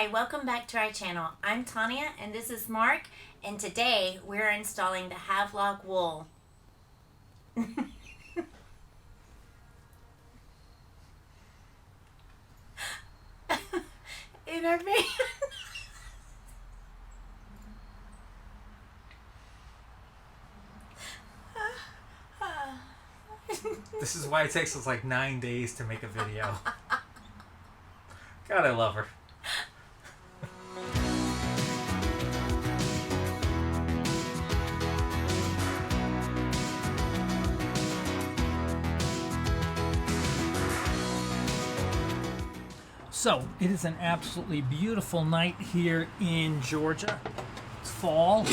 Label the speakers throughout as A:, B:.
A: Hi, welcome back to our channel. I'm Tania and this is Mark, and today we're installing the Havelock Wool. In our van.
B: This is why it takes us like 9 days to make a video. God, I love her. So, it is an absolutely beautiful night here in Georgia. It's fall,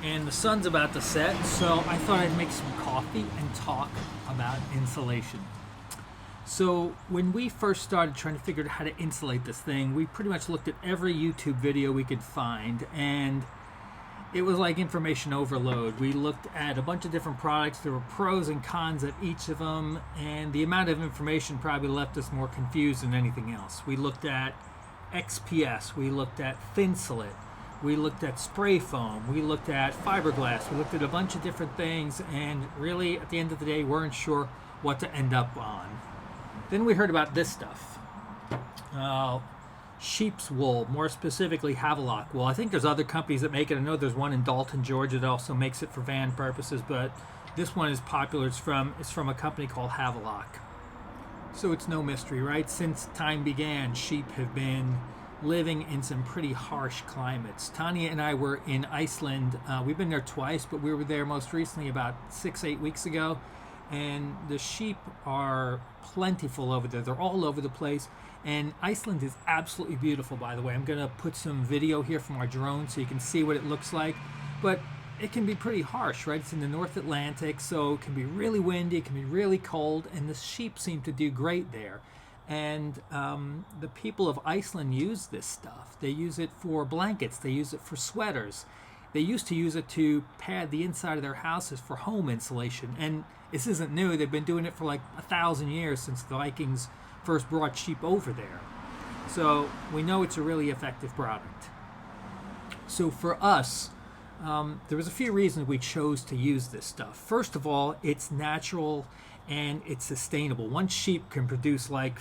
B: and the sun's about to set, so I thought I'd make some coffee and talk about insulation. So, when we first started trying to figure out how to insulate this thing, we pretty much looked at every YouTube video we could find, and it was like information overload. We looked at a bunch of different products. There were pros and cons of each of them, and the amount of information probably left us more confused than anything else. We looked at XPS, we looked at Thinsulate, we looked at spray foam, we looked at fiberglass, we looked at a bunch of different things, and really at the end of the day weren't sure what to end up on. Then we heard about this stuff. Sheep's wool, more specifically Havelock Wool. I think there's other companies that make it. I know there's one in Dalton, Georgia that also makes it for van purposes, but this one is popular. It's from a company called Havelock. So it's no mystery, right? Since time began, sheep have been living in some pretty harsh climates. Tania and I were in Iceland. We've been there twice, but we were there most recently about 6-8 weeks ago, and the sheep are plentiful over there. They're all over the place. And Iceland is absolutely beautiful, by the way. I'm going to put some video here from our drone so you can see what it looks like. But it can be pretty harsh, right? It's in the North Atlantic, so it can be really windy, it can be really cold, and the sheep seem to do great there. And the people of Iceland use this stuff. They use it for blankets. They use it for sweaters. They used to use it to pad the inside of their houses for home insulation. And this isn't new. They've been doing it for like 1,000 years since the Vikings first brought sheep over there. So we know it's a really effective product. So for us, there was a few reasons we chose to use this stuff. First of all, it's natural and it's sustainable. One sheep can produce like,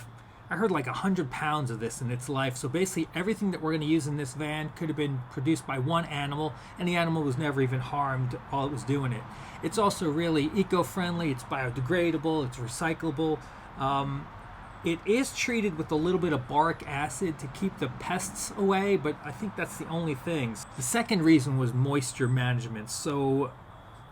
B: I heard like 100 pounds of this in its life. So basically everything that we're going to use in this van could have been produced by one animal, and the animal was never even harmed while it was doing it. It's also really eco-friendly, it's biodegradable, it's recyclable. It is treated with a little bit of boric acid to keep the pests away, but I think that's the only thing. The second reason was moisture management. So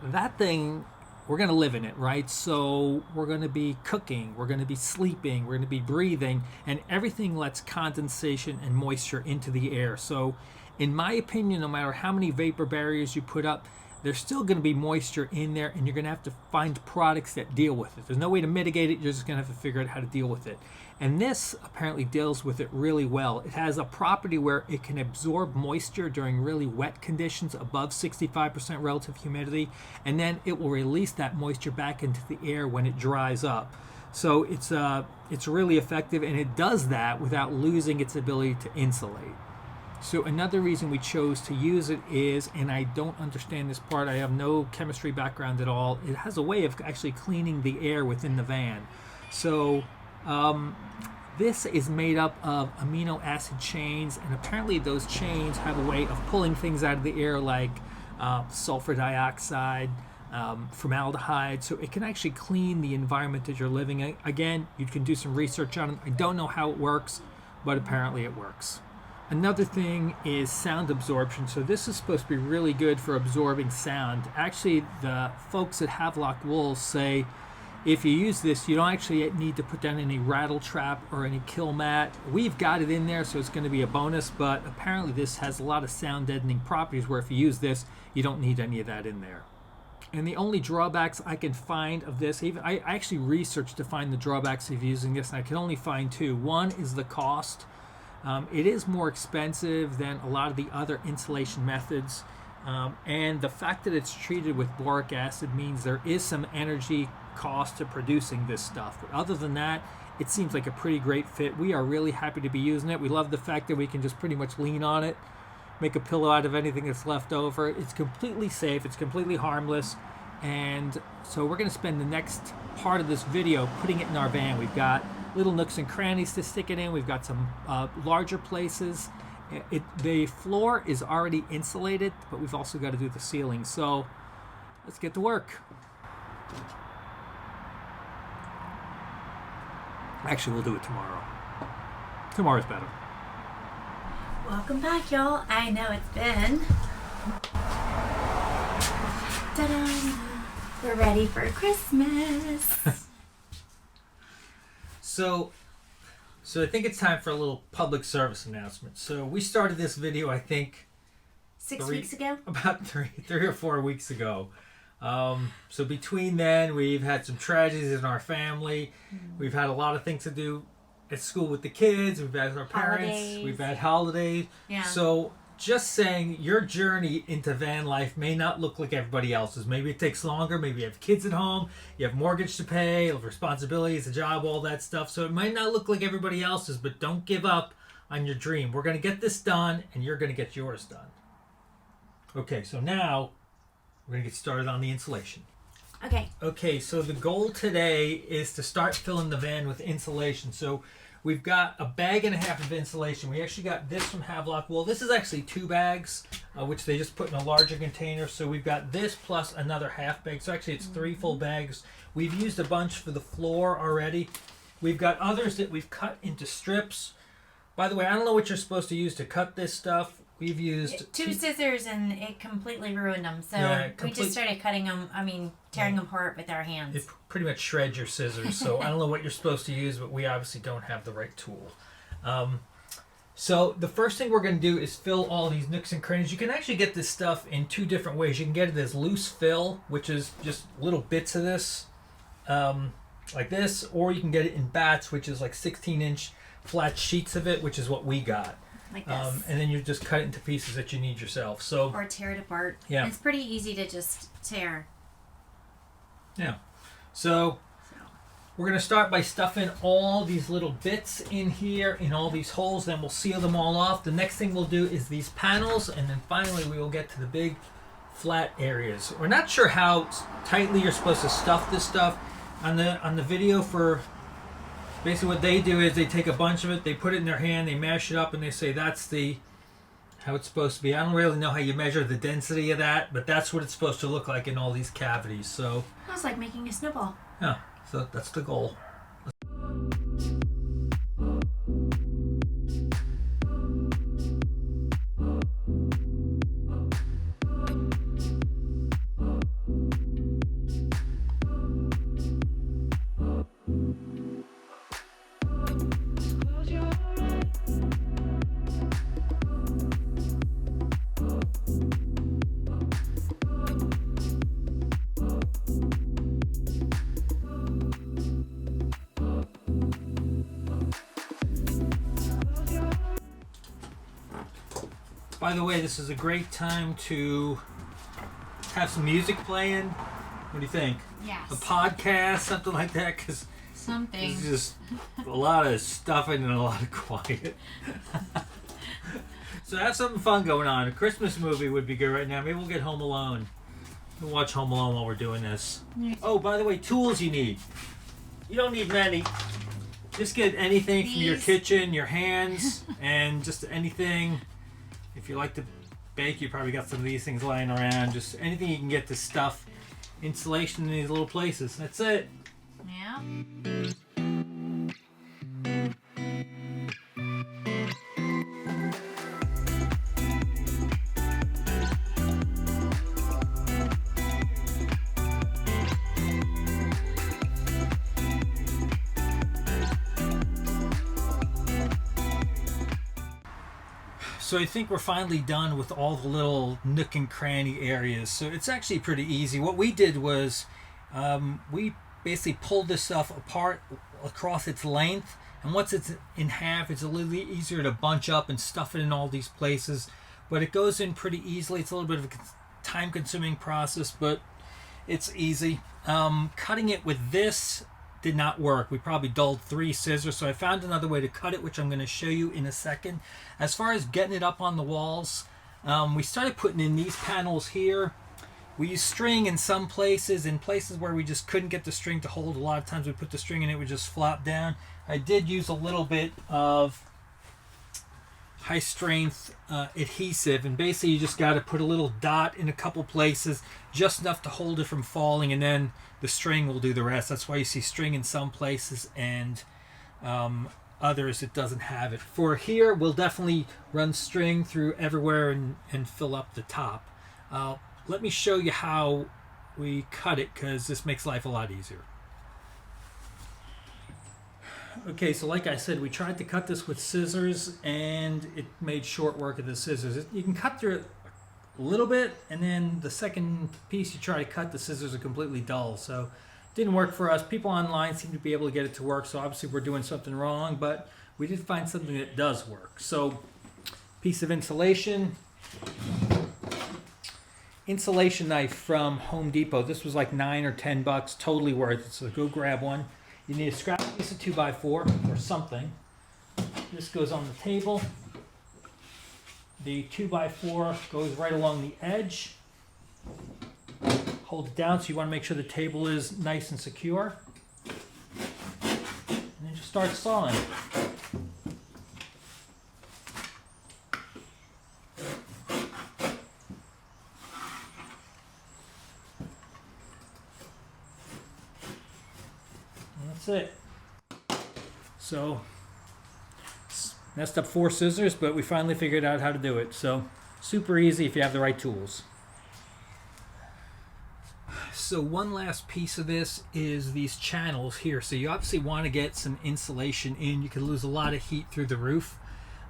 B: that thing, we're going to live in it, right? So we're going to be cooking, we're going to be sleeping, we're going to be breathing, and everything lets condensation and moisture into the air. So in my opinion, no matter how many vapor barriers you put up, there's still going to be moisture in there, and you're going to have to find products that deal with it. There's no way to mitigate it. You're just going to have to figure out how to deal with it. And this apparently deals with it really well. It has a property where it can absorb moisture during really wet conditions above 65% relative humidity, and then it will release that moisture back into the air when it dries up. So it's really effective, and it does that without losing its ability to insulate. So another reason we chose to use it is, and I don't understand this part, I have no chemistry background at all, it has a way of actually cleaning the air within the van. So this is made up of amino acid chains, and apparently those chains have a way of pulling things out of the air like sulfur dioxide, formaldehyde, so it can actually clean the environment that you're living in. Again, you can do some research on it. I don't know how it works, but apparently it works. Another thing is sound absorption. So this is supposed to be really good for absorbing sound. Actually, the folks at Havelock Wool say if you use this, you don't actually need to put down any rattle trap or any kill mat. We've got it in there, so it's going to be a bonus, but apparently this has a lot of sound deadening properties where if you use this, you don't need any of that in there. And the only drawbacks I can find of this, even I actually researched to find the drawbacks of using this, and I can only find two. One is the cost. It is more expensive than a lot of the other insulation methods, and the fact that it's treated with boric acid means there is some energy cost to producing this stuff. But other than that, it seems like a pretty great fit. We are really happy to be using it. We love the fact that we can just pretty much lean on it, make a pillow out of anything that's left over. It's completely safe. It's completely harmless. And so we're going to spend the next part of this video putting it in our van. We've got little nooks and crannies to stick it in. We've got some larger places. The floor is already insulated, but we've also got to do the ceiling. So let's get to work. Actually, we'll do it tomorrow. Tomorrow's better.
A: Welcome back, y'all. I know it's been. Ta-da! We're ready for Christmas.
B: So I think it's time for a little public service announcement. So we started this video, I think,
A: 6 weeks ago?
B: About three or 4 weeks ago. So between then, we've had some tragedies in our family. We've had a lot of things to do at school with the kids. We've had our parents.
A: Holidays.
B: We've had holidays.
A: Yeah.
B: So just saying, your journey into van life may not look like everybody else's. Maybe it takes longer. Maybe you have kids at home. You have mortgage to pay, responsibilities, a job, all that stuff. So it might not look like everybody else's, but don't give up on your dream. We're going to get this done, and you're going to get yours done. Okay, so now we're going to get started on the insulation. Okay, so the goal today is to start filling the van with insulation. So we've got a bag and a half of insulation. We actually got this from Havelock Wool. This is actually 2 bags, which they just put in a larger container. So we've got this plus another half bag. So actually it's 3 full bags. We've used a bunch for the floor already. We've got others that we've cut into strips. By the way, I don't know what you're supposed to use to cut this stuff. We've used
A: 2 scissors and it completely ruined them. So we just started cutting them, tearing them apart with our hands.
B: It pretty much shreds your scissors. So I don't know what you're supposed to use, but we obviously don't have the right tool. So the first thing we're going to do is fill all these nooks and crannies. You can actually get this stuff in 2 different ways. You can get it as loose fill, which is just little bits of this, like this, or you can get it in bats, which is like 16-inch flat sheets of it, which is what we got.
A: Like this.
B: And then you just cut it into pieces that you need yourself. So
A: or tear it apart.
B: Yeah.
A: It's pretty easy to just tear.
B: Yeah. So we're going to start by stuffing all these little bits in here, in all these holes. Then we'll seal them all off. The next thing we'll do is these panels. And then finally we will get to the big flat areas. We're not sure how tightly you're supposed to stuff this stuff. On the video for... Basically what they do is they take a bunch of it, they put it in their hand, they mash it up, and they say that's how it's supposed to be. I don't really know how you measure the density of that, but that's what it's supposed to look like in all these cavities. So
A: It's like making a snowball.
B: yeah, so that's the goal. By the way, this is a great time to have some music playing. What do you think?
A: Yes.
B: A podcast, something like that, because
A: Something.
B: it's just a lot of stuffing and a lot of quiet. So have something fun going on. A Christmas movie would be good right now. Maybe we'll get Home Alone. We'll watch Home Alone while we're doing this. Oh, by the way, tools you need. You don't need many. Just get anything from your kitchen, your hands, and just anything. If you like to bake, you probably got some of these things lying around. Just anything you can get to stuff insulation in these little places. That's it.
A: Yeah.
B: So I think we're finally done with all the little nook and cranny areas. So it's actually pretty easy. What we did was we basically pulled this stuff apart across its length. And once it's in half, it's a little easier to bunch up and stuff it in all these places. But it goes in pretty easily. It's a little bit of a time-consuming process, but it's easy. Cutting it with this did not work. We probably dulled 3 scissors, so I found another way to cut it, which I'm going to show you in a second. As far as getting it up on the walls, we started putting in these panels here. We use string in some places. In places where we just couldn't get the string to hold, a lot of times we put the string in, it would just flop down. I did use a little bit of high strength adhesive, and basically you just got to put a little dot in a couple places, just enough to hold it from falling, and then the string will do the rest. That's why you see string in some places, and others it doesn't have it. For here, we'll definitely run string through everywhere and fill up the top. Let me show you how we cut it, because this makes life a lot easier. Okay, so like I said, we tried to cut this with scissors, and it made short work of the scissors. You can cut through it a little bit, and then the second piece you try to cut, the scissors are completely dull. So it didn't work for us. People online seem to be able to get it to work, so obviously we're doing something wrong, but we did find something that does work. So, piece of insulation. Insulation knife from Home Depot. This was like $9 or $10, totally worth it, so go grab one. You need a scrap piece of 2x4 or something. This goes on the table. The 2x4 goes right along the edge. Hold it down, so you want to make sure the table is nice and secure. And then just start sawing. That's it. So, messed up 4 scissors, but we finally figured out how to do it. So, super easy if you have the right tools. So one last piece of this is these channels here. So you obviously want to get some insulation in. You could lose a lot of heat through the roof.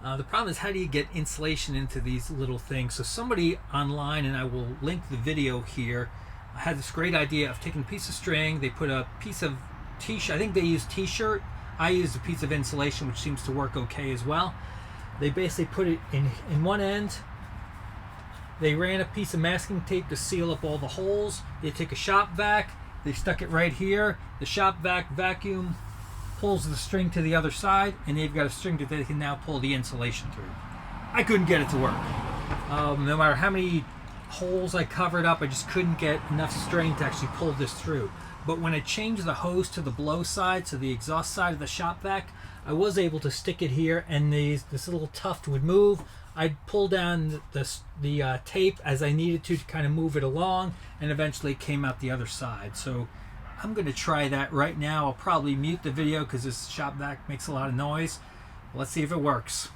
B: The problem is, how do you get insulation into these little things? So somebody online, and I will link the video here, had this great idea of taking a piece of string. They put a piece of t-shirt. I think they used t-shirt. I used a piece of insulation, which seems to work okay as well. They basically put it in one end. They ran a piece of masking tape to seal up all the holes. They take a shop vac. They stuck it right here. The shop vac vacuum pulls the string to the other side, and they've got a string that they can now pull the insulation through. I couldn't get it to work. No matter how many holes I covered up, I just couldn't get enough string to actually pull this through. But when I changed the hose to the blow side, so the exhaust side of the shop vac, I was able to stick it here, and this little tuft would move. I'd pull down the tape as I needed to kind of move it along, and eventually it came out the other side. So I'm going to try that right now. I'll probably mute the video because this shop vac makes a lot of noise. Let's see if it works.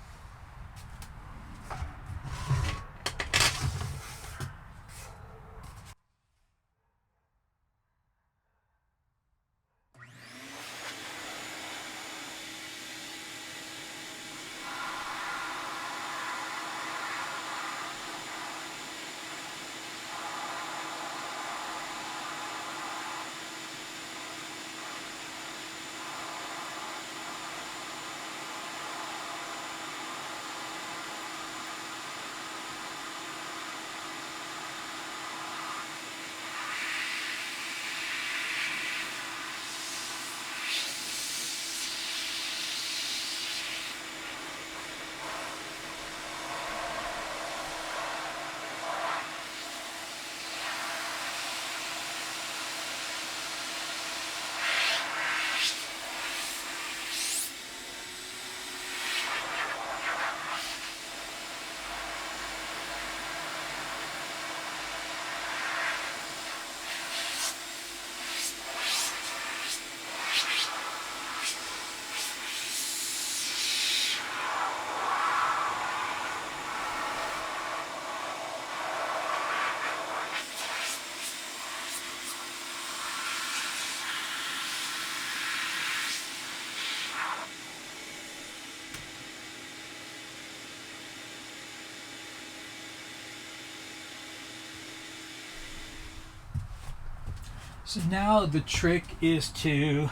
B: So now the trick is to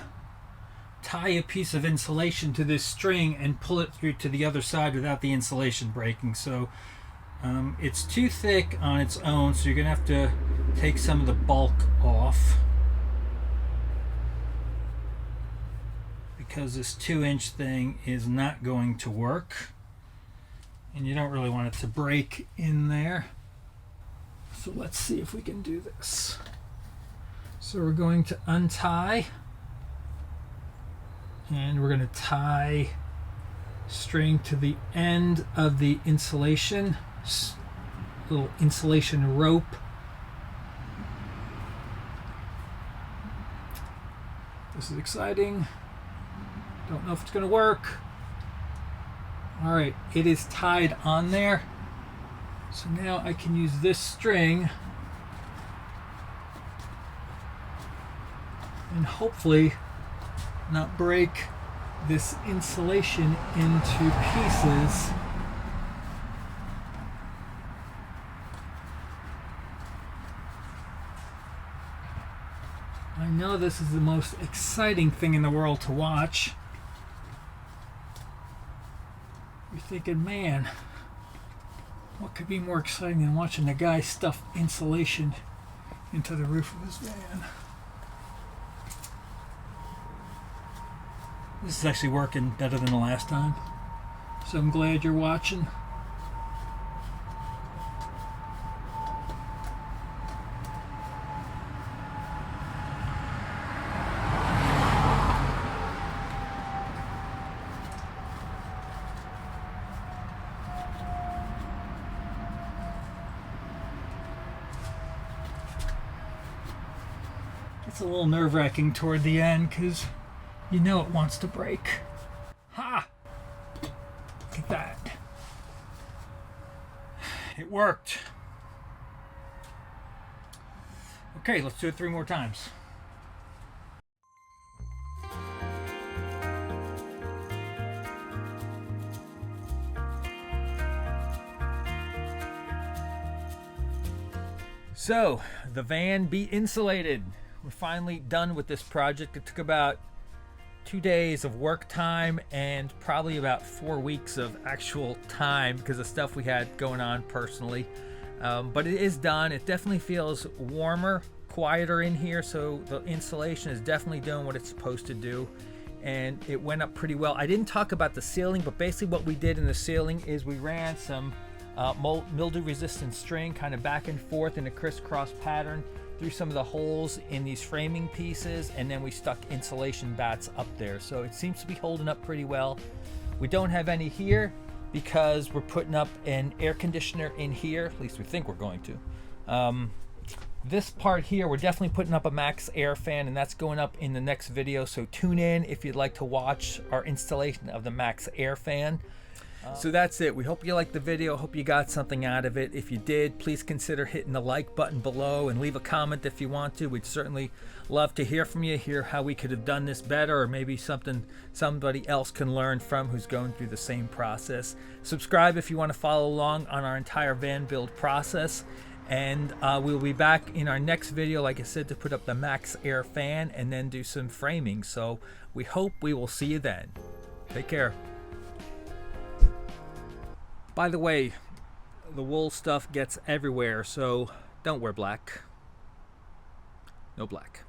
B: tie a piece of insulation to this string and pull it through to the other side without the insulation breaking. So it's too thick on its own, so you're going to have to take some of the bulk off. because this 2-inch thing is not going to work, and you don't really want it to break in there. So let's see if we can do this. So we're going to untie, and we're going to tie string to the end of the insulation, little insulation rope. This is exciting. Don't know if it's going to work. All right, it is tied on there. So now I can use this string and hopefully not break this insulation into pieces. I know this is the most exciting thing in the world to watch. You're thinking, man, what could be more exciting than watching the guy stuff insulation into the roof of his van? This is actually working better than the last time, so I'm glad you're watching. It's a little nerve-wracking toward the end because you know it wants to break. Ha! Look at that. It worked. Okay, let's do it 3 more times. So, the van be insulated. We're finally done with this project. It took about 2 days of work time and probably about 4 weeks of actual time because of stuff we had going on personally. But it is done. It definitely feels warmer, quieter in here, so the insulation is definitely doing what it's supposed to do, and it went up pretty well. I didn't talk about the ceiling, but basically what we did in the ceiling is we ran some mildew resistant string kind of back and forth in a crisscross pattern through some of the holes in these framing pieces, and then we stuck insulation bats up there. So it seems to be holding up pretty well. We don't have any here because we're putting up an air conditioner in here, at least we think we're going to. This part here, we're definitely putting up a max air fan, and that's going up in the next video, so tune in if you'd like to watch our installation of the max air fan. So that's it. We hope you liked the video. Hope you got something out of it. If you did, please consider hitting the like button below and leave a comment if you want to. We'd certainly love to hear from you, hear how we could have done this better, or maybe something somebody else can learn from who's going through the same process. Subscribe if you want to follow along on our entire van build process. And we'll be back in our next video, like I said, to put up the max air fan and then do some framing. So we hope we will see you then. Take care. By the way, the wool stuff gets everywhere, so don't wear black. No black.